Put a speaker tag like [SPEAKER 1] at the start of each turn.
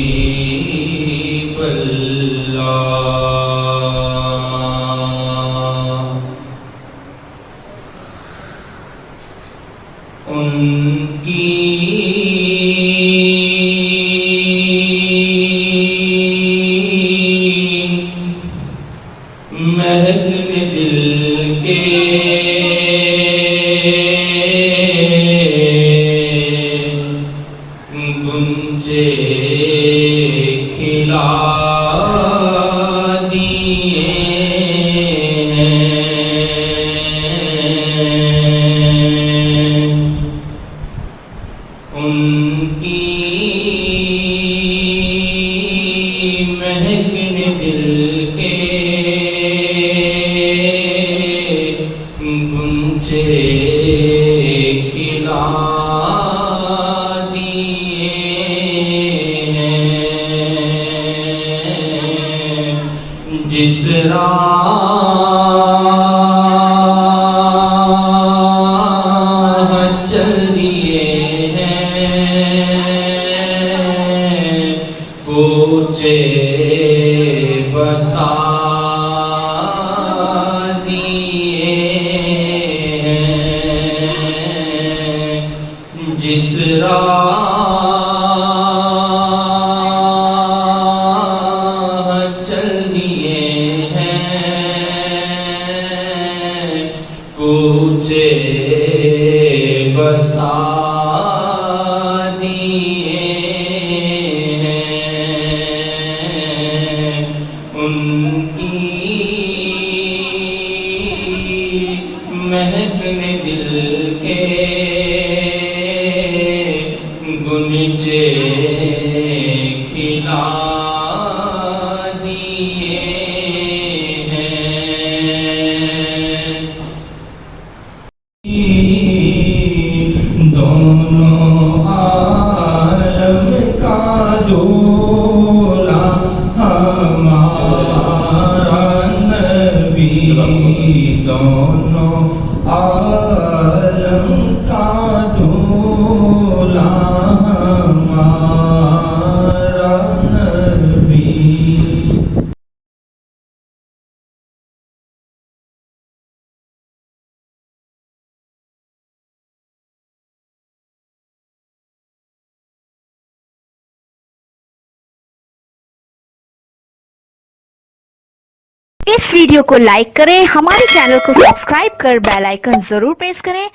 [SPEAKER 1] حبیب اللہ ان کی مہک نے دل کے گنجے کھلا دیے ہیں ان کی مہک نے دل کے گنجے کھلا جس راہ چل دیے ہیں کوچے بسا دیے ہیں جس راہ چل دیے کوچے بسا دیے ہیں ان کی مہک نے دل کے گنجے کھلا دیے دونوں عالم کا دولا ہمارا نبی دونوں عالم کا دولا ہمارا نبی
[SPEAKER 2] اس ویڈیو کو لائک کریں، ہمارے چینل کو سبسکرائب کر بیل آئیکن ضرور پریس کریں